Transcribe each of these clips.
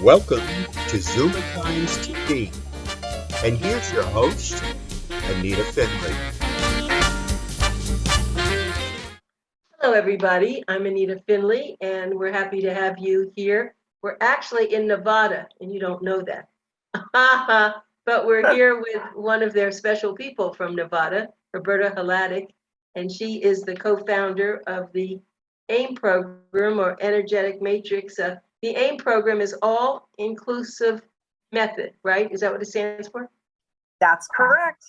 Welcome to ZOOMERTIMES TV. And here's your host, Anita Finley. Hello, everybody. I'm Anita Finley, and we're happy to have you here. We're actually in Nevada, and you don't know that. But we're here with one of their special people from Nevada, Roberta Hladek, and she is the co-founder of the AIM program, or Energetic Matrix. The AIM program is All-Inclusive Method, right? Is that what it stands for? That's correct.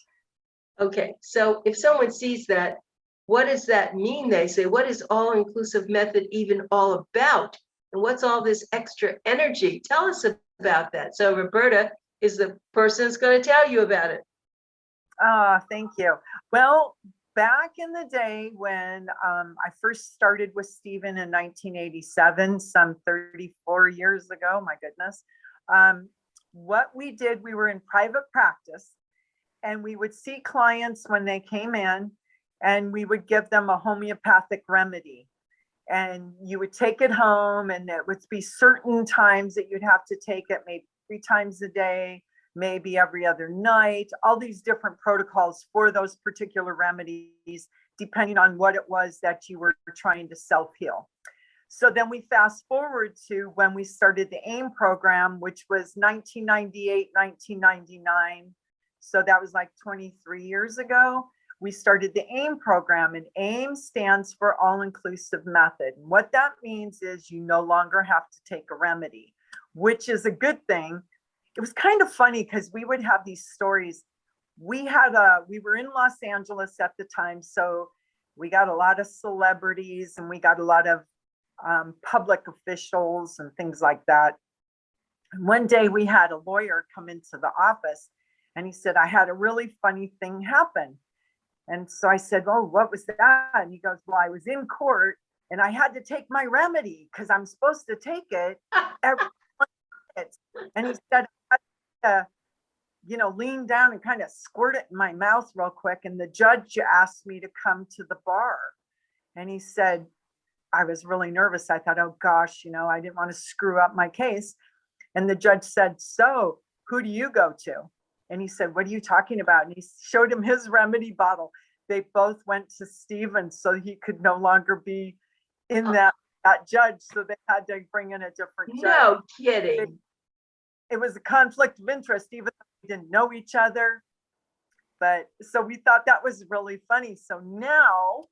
Okay, so if someone sees that, what does that mean? They say, what is all-inclusive method even all about? And what's all this extra energy? Tell us about that. So Roberta is the person that's going to tell you about it. Thank you. Well, back in the day when I first started with Stephen in 1987, some 34 years ago, my goodness, what we did, we were in private practice and we would see clients when they came in and we would give them a homeopathic remedy. And you would take it home and it would be certain times that you'd have to take it, maybe 3 times a day, maybe every other night, all these different protocols for those particular remedies, depending on what it was that you were trying to self-heal. So then we fast forward to when we started the AIM program, which was 1998, 1999. So that was like 23 years ago. We started the AIM program, and AIM stands for All-Inclusive Method. And what that means is you no longer have to take a remedy, which is a good thing. It was kind of funny because we would have these stories. We were in Los Angeles at the time, so we got a lot of celebrities and we got a lot of public officials and things like that. And one day we had a lawyer come into the office and he said, I had a really funny thing happen. And so I said, oh, what was that? And he goes, well, I was in court and I had to take my remedy because I'm supposed to take it every 20 minutes. And he said, I had to, lean down and kind of squirt it in my mouth real quick. And the judge asked me to come to the bar. And he said, I was really nervous. I thought, oh gosh, I didn't want to screw up my case. And the judge said, so who do you go to? And he said, what are you talking about? And he showed him his remedy bottle. They both went to Stephen so he could no longer be in that judge. So they had to bring in a different judge. No kidding. It was a conflict of interest, even though we didn't know each other. But so we thought that was really funny. So now,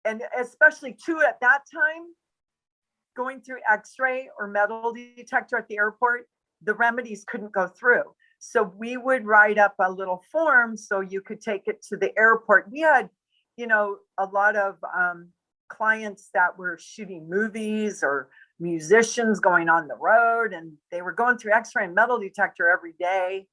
and especially too at that time, going through X-ray or metal detector at the airport, the remedies couldn't go through. So we would write up a little form so you could take it to the airport. We had, a lot of clients that were shooting movies or musicians going on the road, and they were going through X-ray and metal detector every day.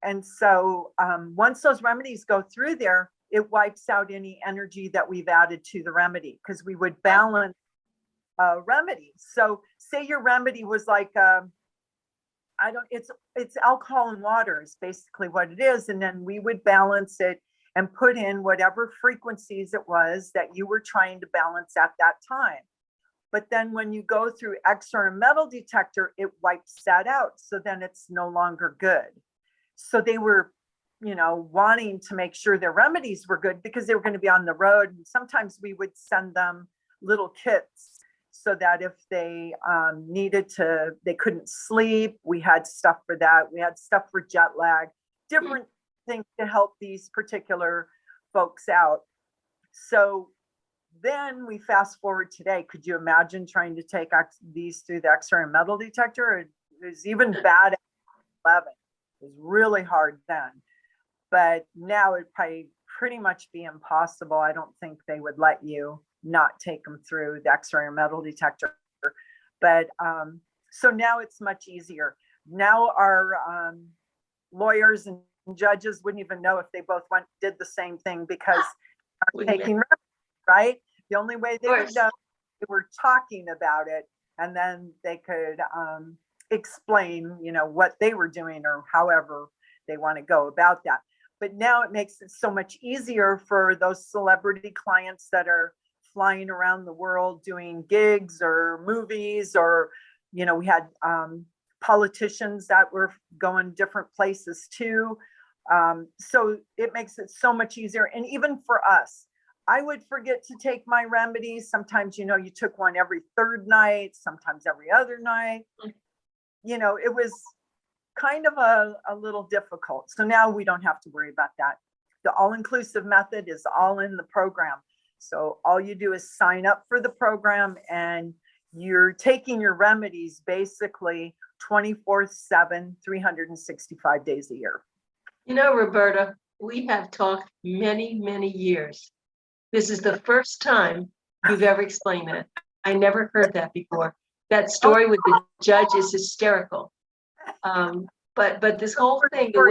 And so once those remedies go through there, it wipes out any energy that we've added to the remedy because we would balance remedies. So say your remedy was like, it's alcohol and water is basically what it is. And then we would balance it and put in whatever frequencies it was that you were trying to balance at that time. But then when you go through X-ray and metal detector, it wipes that out. So then it's no longer good. So they were, wanting to make sure their remedies were good because they were going to be on the road. And sometimes we would send them little kits so that if they they couldn't sleep, we had stuff for that. We had stuff for jet lag, different things to help these particular folks out. So then we fast forward today. Could you imagine trying to take these through the X-ray and metal detector? It was even bad at 11. It was really hard then. But now it'd probably pretty much be impossible. I don't think they would let you not take them through the X-ray or metal detector. But so now it's much easier. Now our lawyers and judges wouldn't even know if they both did the same thing because they're taking, right? The only way they would know, they were talking about it, and then they could explain, what they were doing or however they want to go about that. But now it makes it so much easier for those celebrity clients that are flying around the world doing gigs or movies or we had politicians that were going different places too. So it makes it so much easier. And even for us, I would forget to take my remedies. Sometimes, you took one every third night, sometimes every other night. It was kind of a little difficult. So now we don't have to worry about that. The all-inclusive method is all in the program. So all you do is sign up for the program, and you're taking your remedies basically 24/7, 365 days a year. Roberta, we have talked many, many years. This is the first time you've ever explained that. I never heard that before. That story with the judge is hysterical. But this whole thing, the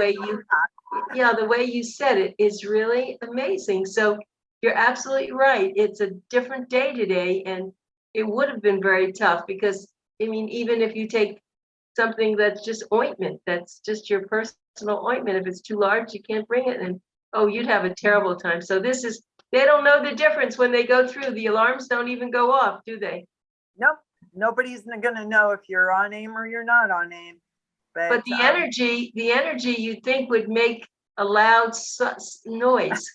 way you said it is really amazing. So you're absolutely right. It's a different day today, and it would have been very tough because, even if you take something that's just ointment, that's just your personal ointment, if it's too large, you can't bring it, and you'd have a terrible time. So they don't know the difference when they go through. The alarms don't even go off, do they? Nope. Nobody's going to know if you're on AIM or you're not on AIM. But the energy you'd think would make a loud noise.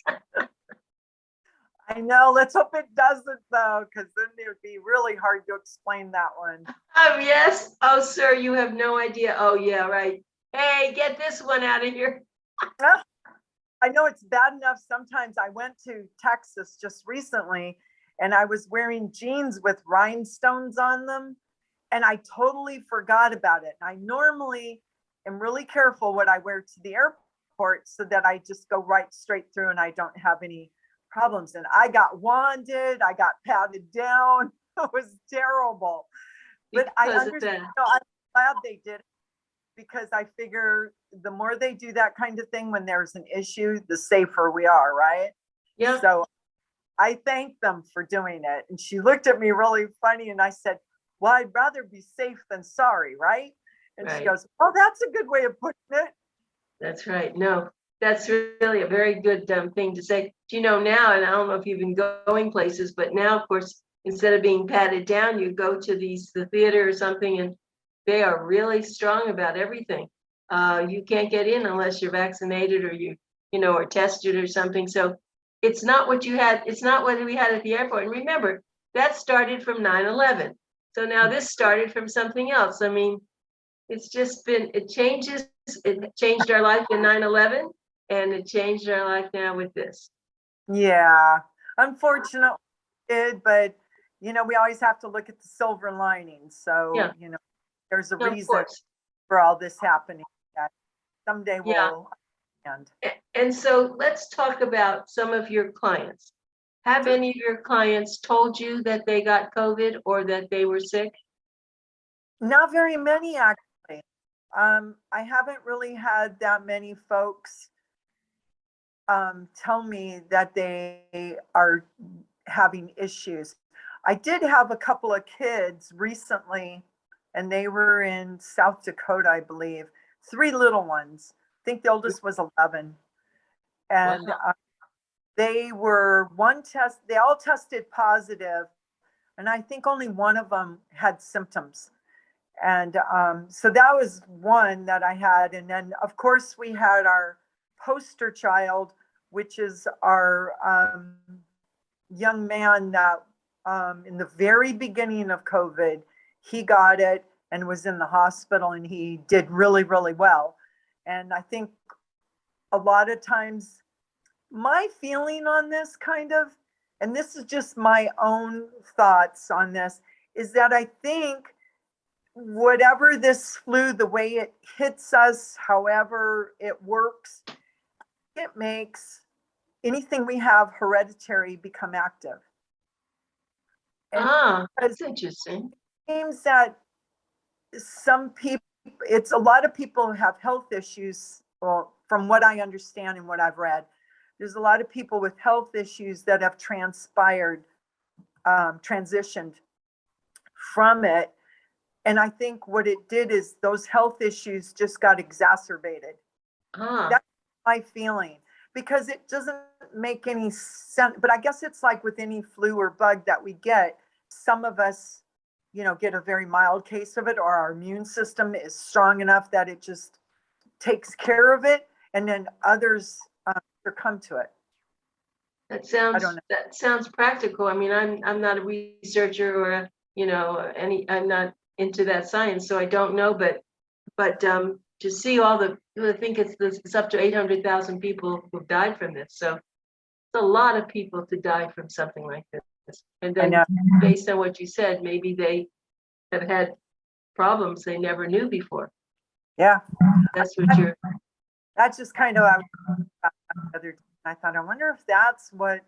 I know. Let's hope it doesn't, though, because then it would be really hard to explain that one. Yes. Oh, sir, you have no idea. Oh, yeah, right. Hey, get this one out of here. I know it's bad enough. Sometimes I went to Texas just recently, and I was wearing jeans with rhinestones on them, and I totally forgot about it. I normally am really careful what I wear to the airport so that I just go right straight through and I don't have any problems. And I got wanded, I got patted down. It was terrible. But I understand. I'm glad they did it, because I figure the more they do that kind of thing when there's an issue, the safer we are, right? Yeah. So I thanked them for doing it. And she looked at me really funny, and I said, well, I'd rather be safe than sorry, right? And Right. She goes, oh, that's a good way of putting it. That's right. No, that's really a very good thing to say. Now, and I don't know if you've been going places, but now, of course, instead of being patted down, you go to the theater or something, and they are really strong about everything. You can't get in unless you're vaccinated or or tested or something. So it's not what you had. It's not what we had at the airport. And remember, that started from 9/11. So now this started from something else. It's just it changed our life in 9/11, and it changed our life now with this. Yeah, unfortunately it did, but we always have to look at the silver lining. So, Yeah. There's a Of reason course. for all this happening. That someday we'll end. And so let's talk about some of your clients. Have any of your clients told you that they got COVID or that they were sick? Not very many, actually. I haven't really had that many folks tell me that they are having issues. I did have a couple of kids recently, and they were in South Dakota, I believe. 3 little ones. I think the oldest was 11. And Wow. they all tested positive, and I think only one of them had symptoms. And so that was one that I had. And then, of course, we had our poster child, which is our young man that in the very beginning of COVID, he got it and was in the hospital, and he did really, really well. And I think a lot of times my feeling on this and this is just my own thoughts on this, is that I think whatever this flu, the way it hits us, however it works, it makes anything we have hereditary become active. And That's interesting. it seems that some people, it's a lot of people who have health issues. Well, from what I understand and what I've read, there's a lot of people with health issues that have transpired, transitioned from it. And I think what it did is those health issues just got exacerbated. That's my feeling, because it doesn't make any sense. But I guess it's like with any flu or bug that we get, some of us get a very mild case of it, or our immune system is strong enough that it just takes care of it, and then others succumb to it. That I don't sounds, know. that sounds practical. I mean, I'm not a researcher or I'm not into that science, so I don't know, but to see all I think it's up to 800,000 people who've died from this. So it's a lot of people to die from something like this. And I then know. based on what you said, maybe they have had problems they never knew before. Yeah, That's what you're, that's just kind of, I thought, I wonder if that's what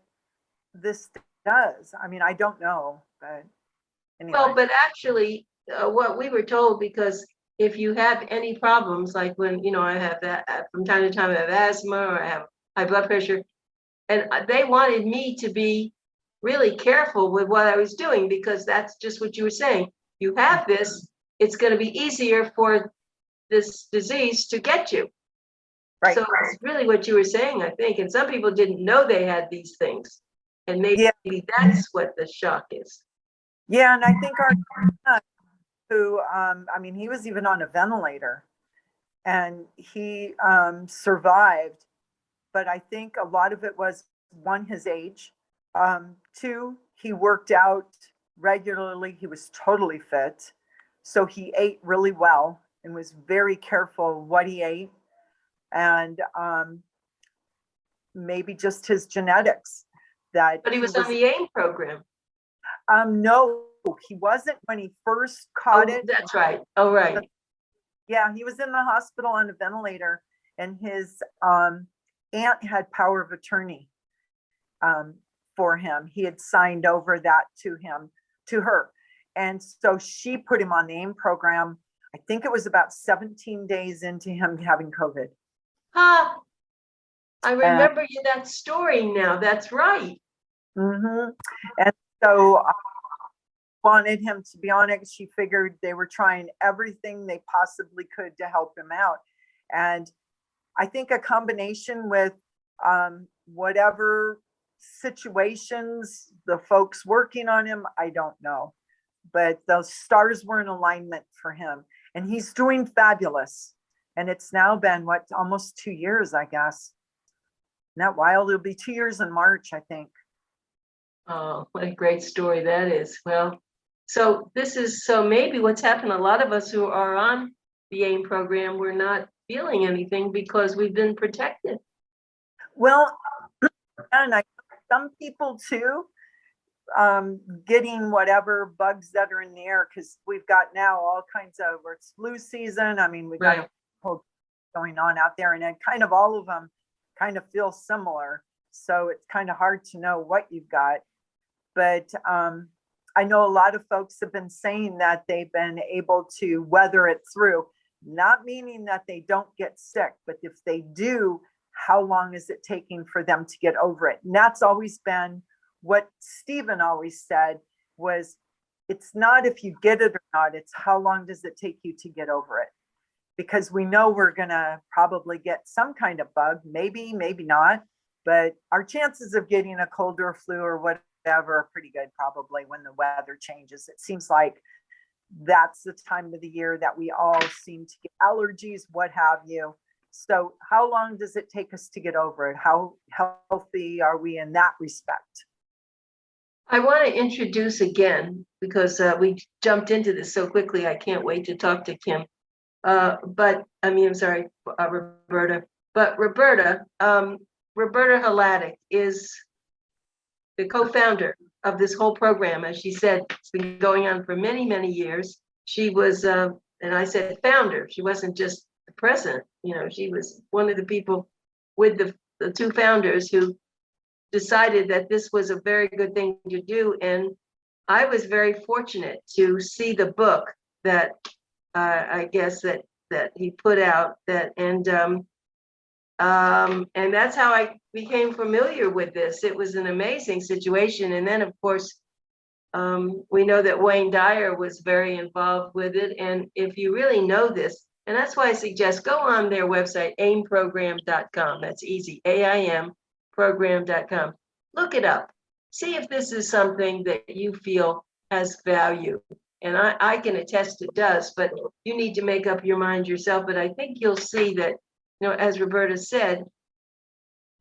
this does. I mean, I don't know, but anyway. well, but actually, what we were told, because if you have any problems, like when, I have that from time to time, I have asthma or I have high blood pressure, and they wanted me to be really careful with what I was doing, because that's just what you were saying. You have this, it's going to be easier for this disease to get you. Right. So it's really what you were saying, I think. And some people didn't know they had these things. And maybe that's what the shock is. Yeah, and I think our son, who, he was even on a ventilator, and he survived. But I think a lot of it was, one, his age. Two, he worked out regularly. He was totally fit. So he ate really well and was very careful what he ate. And maybe just his genetics. But he was on the AIM program. No, he wasn't when he first caught it. That's right. Oh, right. Yeah, he was in the hospital on a ventilator, and his aunt had power of attorney for him. He had signed over that to her. And so she put him on the AIM program. I think it was about 17 days into him having COVID. I remember that story now. That's right. Mm-hmm. And so wanted him to be on it. She figured they were trying everything they possibly could to help him out. And I think a combination with whatever situations the folks working on him, I don't know. But those stars were in alignment for him. And he's doing fabulous. And it's now been, almost 2 years, I guess. Isn't that wild? It'll be 2 years in March, I think. Oh, what a great story that is. Well, so maybe what's happened, a lot of us who are on the AIM program, we're not feeling anything because we've been protected. Well, and some people too, getting whatever bugs that are in the air, because we've got now all kinds of, where it's flu season. I mean, we've got going on out there, and then kind of all of them kind of feel similar. So it's kind of hard to know what you've got. But I know a lot of folks have been saying that they've been able to weather it through, not meaning that they don't get sick, but if they do, how long is it taking for them to get over it? And that's always been what Stephen always said, was it's not if you get it or not, it's how long does it take you to get over it? Because we know we're going to probably get some kind of bug, maybe not, but our chances of getting a cold or flu or whatever are pretty good, probably, when the weather changes. It seems like that's the time of the year that we all seem to get allergies, what have you. So how long does it take us to get over it? How healthy are we in that respect? I want to introduce again, because we jumped into this so quickly, I can't wait to talk to Kim. Roberta. But Roberta Hladek is the co-founder of this whole program. As she said, it's been going on for many, many years. She was, and I said founder, she wasn't just the president, she was one of the people with the two founders who decided that this was a very good thing to do. And I was very fortunate to see the book that I guess that he put out, and that's how I became familiar with this. It was an amazing situation. And then, of course, we know that Wayne Dyer was very involved with it. And if you really know this, and that's why I suggest go on their website, aimprogram.com. That's easy, AIM program.com. Look it up. See if this is something that you feel has value. And I can attest it does, but you need to make up your mind yourself. But I think you'll see that, as Roberta said,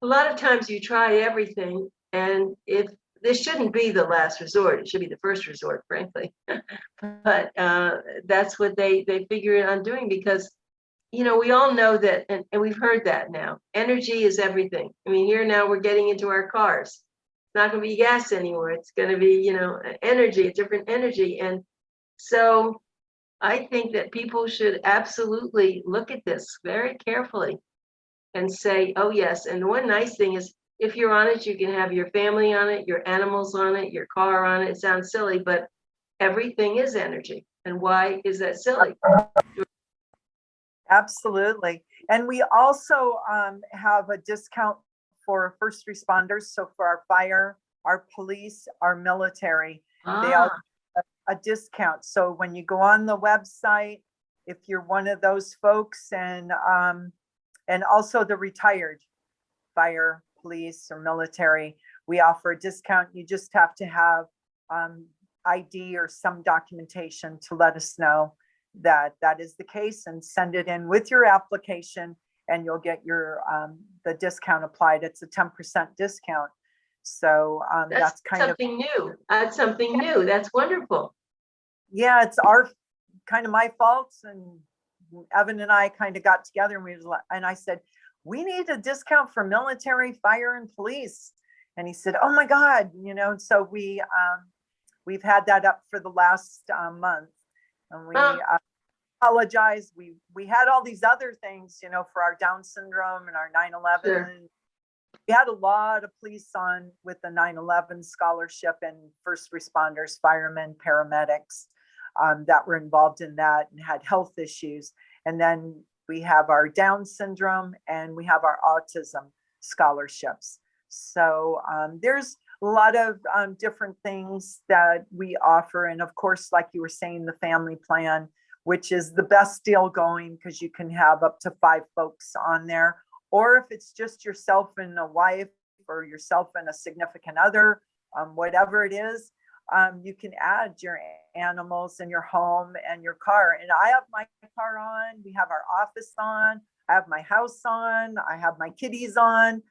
a lot of times you try everything, and if this shouldn't be the last resort, it should be the first resort, frankly. But that's what they figure on doing, because we all know that, and we've heard that now. Energy is everything. I mean, here now we're getting into our cars. It's not going to be gas anymore. It's going to be, energy, a different energy. And so I think that people should absolutely look at this very carefully and say, oh, yes. And the one nice thing is, if you're on it, you can have your family on it, your animals on it, your car on it. It sounds silly, but everything is energy. And why is that silly? Absolutely. And we also have a discount for first responders. So for our fire, our police, our military, they all have a discount. So when you go on the website, if you're one of those folks, and also the retired fire, police, or military, we offer a discount. You just have to have ID or some documentation to let us know that that is the case, and send it in with your application, and you'll get your the discount applied. It's a 10% discount. So that's kind of something new. That's something new. That's wonderful. Yeah, it's kind of my faults, and Evan and I kind of got together, and I said, we need a discount for military, fire, and police. And he said, oh my God, so we've had that up for the last month. And we apologize. We had all these other things, for our Down syndrome and our 9/11. Sure. We had a lot of police on with the 9/11 scholarship, and first responders, firemen, paramedics that were involved in that and had health issues. And then we have our Down syndrome, and we have our autism scholarships. So there's a lot of different things that we offer. And of course, like you were saying, the family plan, which is the best deal going, because you can have up to 5 folks on there. Or if it's just yourself and a wife, or yourself and a significant other, whatever it is, you can add your animals and your home and your car. And I have my car on, we have our office on, I have my house on, I have my kitties on.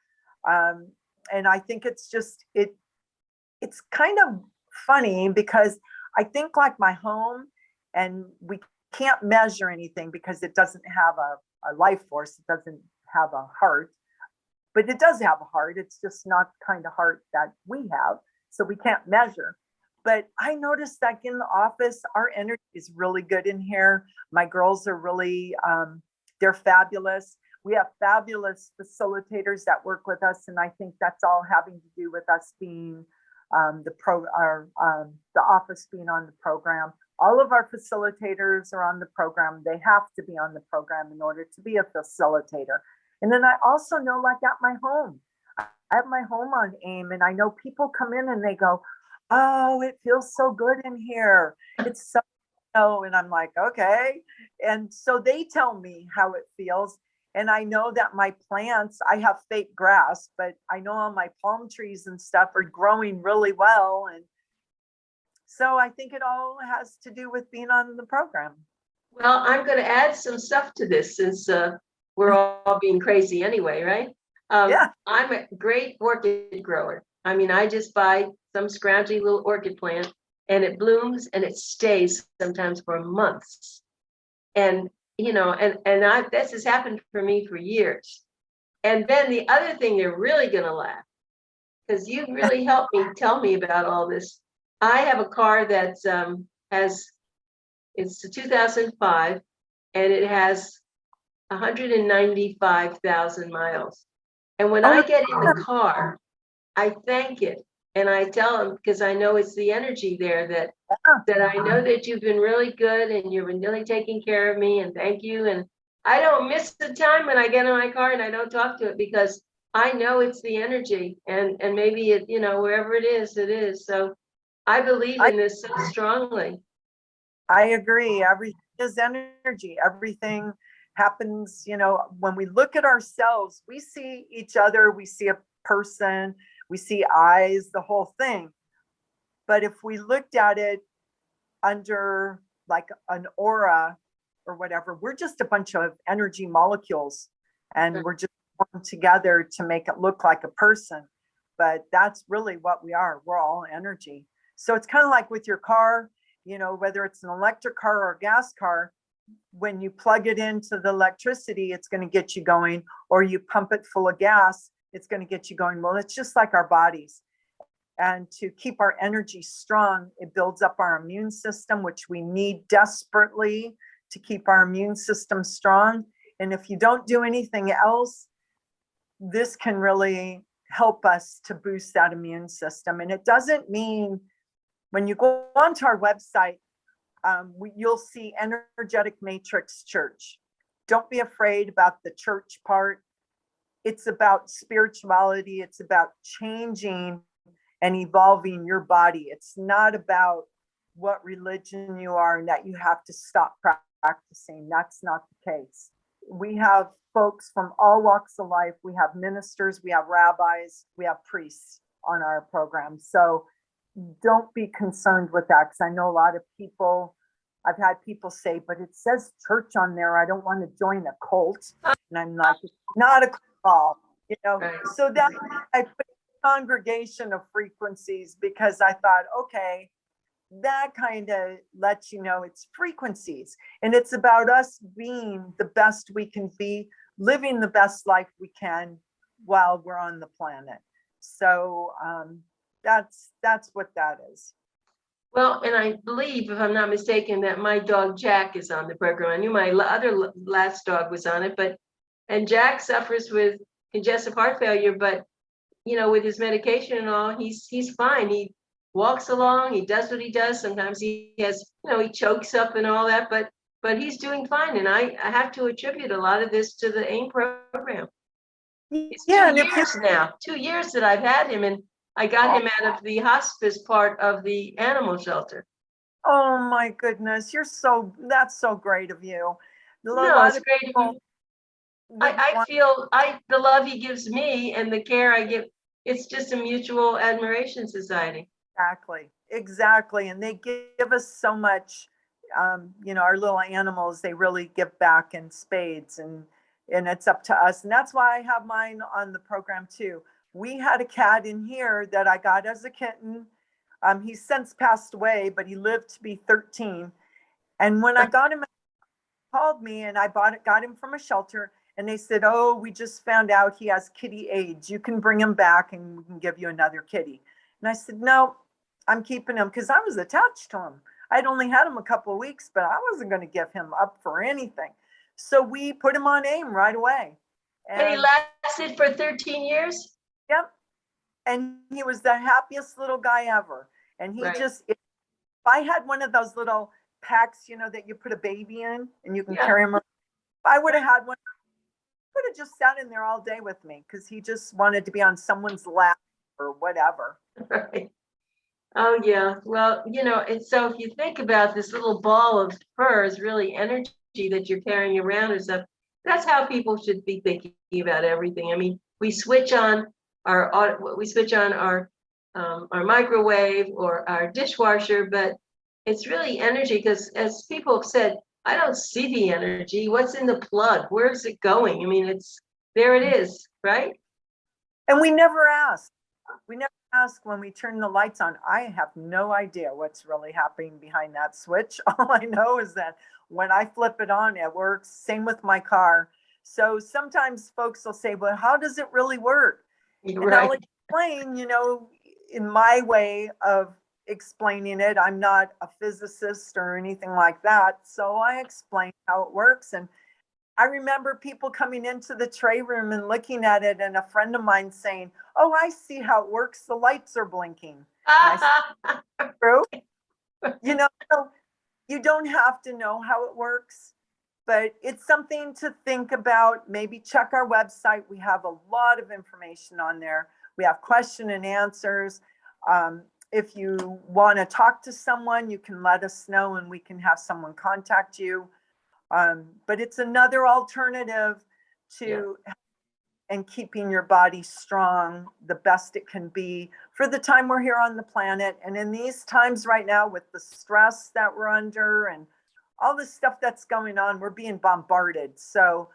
And I think it's just, it's kind of funny, because I think like my home, and we can't measure anything because it doesn't have a life force. It doesn't have a heart, but it does have a heart. It's just not the kind of heart that we have. So we can't measure. But I noticed that in the office, our energy is really good in here. My girls are really, they're fabulous. We have fabulous facilitators that work with us. And I think that's all having to do with us being the office being on the program. All of our facilitators are on the program. They have to be on the program in order to be a facilitator. And then I also know, like at my home, I have my home on AIM, and I know people come in and they go, oh, it feels so good in here. It's so, and I'm like, okay. And so they tell me how it feels. And I know that my plants, I have fake grass, but I know all my palm trees and stuff are growing really well. And so I think it all has to do with being on the program. Well, I'm going to add some stuff to this, since we're all being crazy anyway, right? Yeah. I'm a great orchid grower. I mean, I just buy some scroungy little orchid plant, and it blooms and it stays sometimes for months. And this has happened for me for years. And then the other thing, you're really going to laugh, because you really helped me tell me about all this. I have a car that's it's a 2005, and it has 195,000 miles. And when I get in the car, I thank it. And I tell them, because I know it's the energy there, that I know that you've been really good, and you've been really taking care of me, and thank you. And I don't miss the time when I get in my car and I don't talk to it, because I know it's the energy, and maybe it, wherever it is, it is. So I believe in this so strongly. I agree. Everything is energy. Everything happens, when we look at ourselves, we see each other, we see a person, we see eyes, the whole thing. But if we looked at it, under like an aura or whatever. We're just a bunch of energy molecules, and we're just formed together to make it look like a person. But that's really what we are. We're all energy. So it's kind of like with your car, you know, whether it's an electric car or a gas car, when you plug it into the electricity, it's going to get you going, or you pump it full of gas, it's going to get you going. Well, it's just like our bodies. And to keep our energy strong, it builds up our immune system, which we need desperately to keep our immune system strong. And if you don't do anything else, this can really help us to boost that immune system. And it doesn't mean, when you go onto our website, you'll see Energetic Matrix Church. Don't be afraid about the church part. It's about spirituality. It's about changing and evolving your body. It's not about what religion you are and that you have to stop practicing. That's not the case. We have folks from all walks of life. We have ministers, we have rabbis, we have priests on our program. So don't be concerned with that, because I know a lot of people, I've had people say, but it says church on there. I don't want to join a cult. And I'm like, it's not a cult, you know. Right. So that I put a congregation of frequencies, because I thought, okay, that kind of lets you know it's frequencies, and it's about us being the best we can be, living the best life we can while we're on the planet. So that's what that is. Well, and I believe, if I'm not mistaken, that my dog Jack is on the program. I knew my other last dog was on it, and Jack suffers with congestive heart failure, but you know, with his medication and all, he's fine. He walks along, he does what he does. Sometimes he has, you know, he chokes up and all that, but he's doing fine. And I have to attribute a lot of this to the AIM program. It's Yeah, 2 years now, 2 years that I've had him, and I got him out of the hospice part of the animal shelter. Oh my goodness, that's so great of you. No, it's great of you. I feel the love he gives me and the care I give, it's just a mutual admiration society. Exactly. And they give us so much, you know, our little animals, they really give back in spades, and it's up to us. And that's why I have mine on the program too. We had a cat in here that I got as a kitten. He's since passed away, but he lived to be 13. And when I got him, he called me, and I got him from a shelter, and they said, oh, we just found out he has kitty AIDS. You can bring him back and we can give you another kitty. And I said, no, I'm keeping him, because I was attached to him. I'd only had him a couple of weeks, but I wasn't going to give him up for anything. So we put him on AIM right away. And he lasted for 13 years? Yep. And he was the happiest little guy ever. And he Right. if I had one of those little packs, you know, that you put a baby in and you can carry him around, if I would have had one, he would have just sat in there all day with me, because he just wanted to be on someone's lap or whatever. Right. Oh, yeah. Well, you know, it's so if you think about this little ball of fur is really energy that you're carrying around or stuff, that's how people should be thinking about everything. I mean, we switch on our microwave or our dishwasher, but it's really energy, because as people have said, I don't see the energy. What's in the plug? Where's it going? I mean, there it is, right? And we never ask. We never ask when we turn the lights on. I have no idea what's really happening behind that switch. All I know is that when I flip it on, it works. Same with my car. So sometimes folks will say, well, how does it really work? You're and right. I'll explain, you know, in my way of explaining it. I'm not a physicist or anything like that. So I explain how it works. And I remember people coming into the tray room and looking at it, and a friend of mine saying, oh, I see how it works. The lights are blinking. And I said, true. You know, so you don't have to know how it works, but it's something to think about. Maybe check our website. We have a lot of information on there. We have question and answers. If you want to talk to someone, you can let us know and we can have someone contact you. But it's another alternative to and keeping your body strong the best it can be for the time we're here on the planet. And in these times right now, with the stress that we're under and all the stuff that's going on, we're being bombarded. So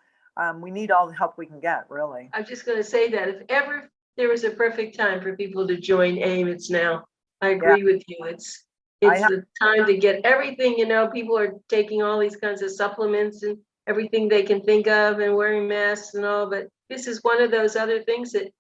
we need all the help we can get, really. I'm just going to say that if ever there was a perfect time for people to join AIM, it's now. I agree with you. It's the time to get everything, people are taking all these kinds of supplements and everything they can think of and wearing masks and all, but this is one of those other things that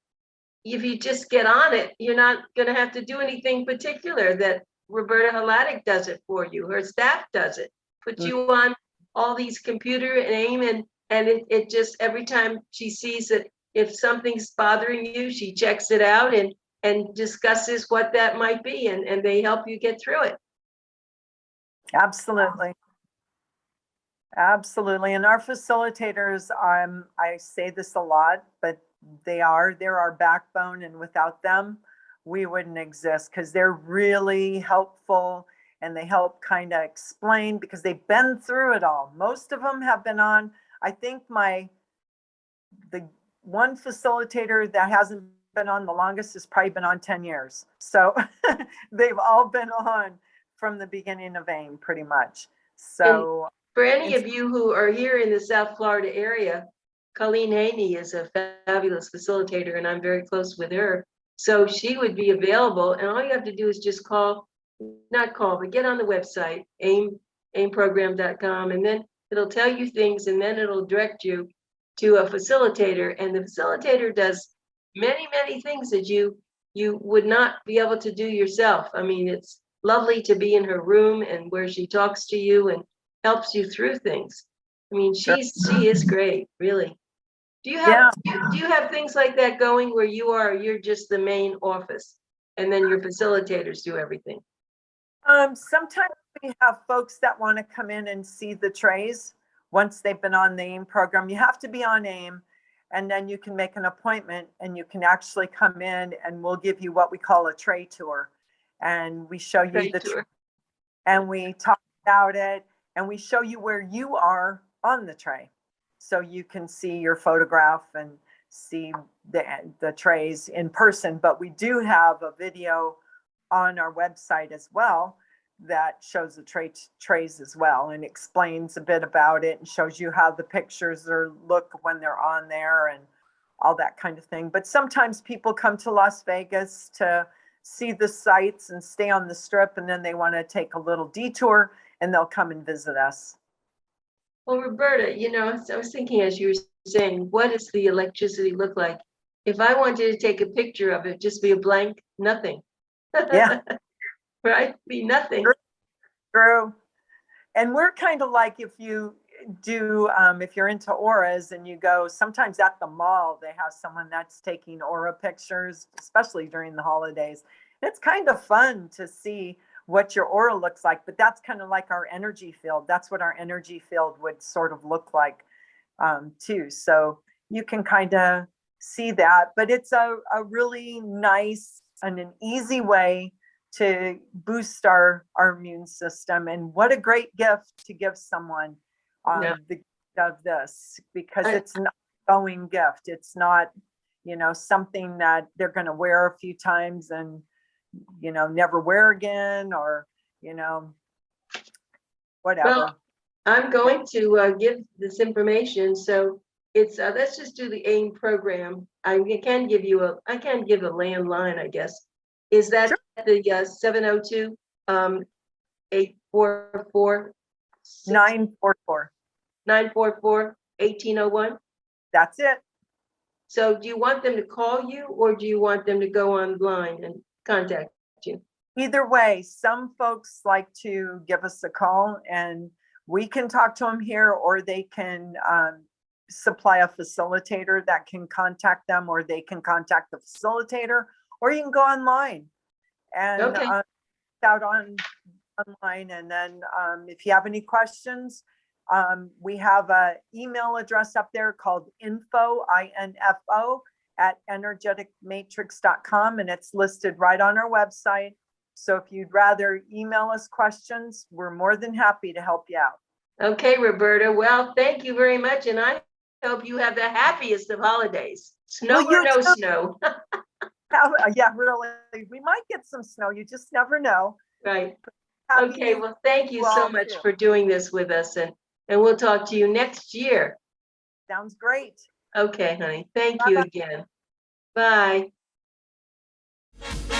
if you just get on it, you're not going to have to do anything particular. That Roberta Hladek does it for you. Her staff does it. Put you on all these computer and AIM, and it just, every time she sees that if something's bothering you, she checks it out and discusses what that might be, and they help you get through it. Absolutely. Absolutely. And our facilitators, I say this a lot, but they're our backbone. And without them, we wouldn't exist, because they're really helpful and they help kind of explain, because they've been through it all. Most of them have been on, I think the one facilitator that hasn't been on the longest has probably been on 10 years. So they've all been on from the beginning of AIM pretty much. So for any of you who are here in the South Florida area, Colleen Haney is a fabulous facilitator, and I'm very close with her. So she would be available, and all you have to do is just not call, but get on the website, aimprogram.com, and then it'll tell you things, and then it'll direct you to a facilitator, and the facilitator does many, many things that you would not be able to do yourself. I mean, it's lovely to be in her room and where she talks to you and helps you through things. I mean, she is great, really. Do you have things like that going where you're just the main office and then your facilitators do everything? Sometimes we have folks that want to come in and see the trays once they've been on the AIM program. You have to be on AIM, and then you can make an appointment and you can actually come in, and we'll give you what we call a tray tour. And we show you the tray, and we talk about it, and we show you where you are on the tray. So you can see your photograph and see the trays in person. But we do have a video on our website as well that shows the trays as well, and explains a bit about it and shows you how the pictures look when they're on there and all that kind of thing. But sometimes people come to Las Vegas to see the sights and stay on the Strip, and then they want to take a little detour and they'll come and visit us. Well, Roberta, I was thinking as you were saying, what does the electricity look like? If I wanted to take a picture of it, just be a blank, nothing. Yeah. Right? Be nothing. True. And we're kind of like, if you do, if you're into auras and you go, sometimes at the mall, they have someone that's taking aura pictures, especially during the holidays. It's kind of fun to see what your aura looks like, but that's kind of like our energy field. That's what our energy field would sort of look like too. So you can kind of see that, but it's a really nice and an easy way to boost our immune system. And what a great gift to give someone the gift of this, because it's an ongoing gift. It's not, something that they're going to wear a few times and, never wear again, or, whatever. Well, I'm going to give this information. So it's, let's just do the AIM program. I can give a landline, I guess. Is that sure? The 702 844 944 1801? That's it. So do you want them to call you, or do you want them to go online and contact you? Either way. Some folks like to give us a call and we can talk to them here, or they can supply a facilitator that can contact them, or they can contact the facilitator, or you can go online and out online. And then if you have any questions, we have an email address up there called info at energeticmatrix.com, and it's listed right on our website. So if you'd rather email us questions, we're more than happy to help you out. Okay, Roberta. Well, thank you very much. And I Hope you have the happiest of holidays. Snow Well, or you no too. snow. Yeah, really. We might get some snow. You just never know. Right. Happy Okay, New well, thank you you so all, much too. for doing this with us, and we'll talk to you next year. Sounds great. Okay, honey. Thank you Bye-bye. again. Bye.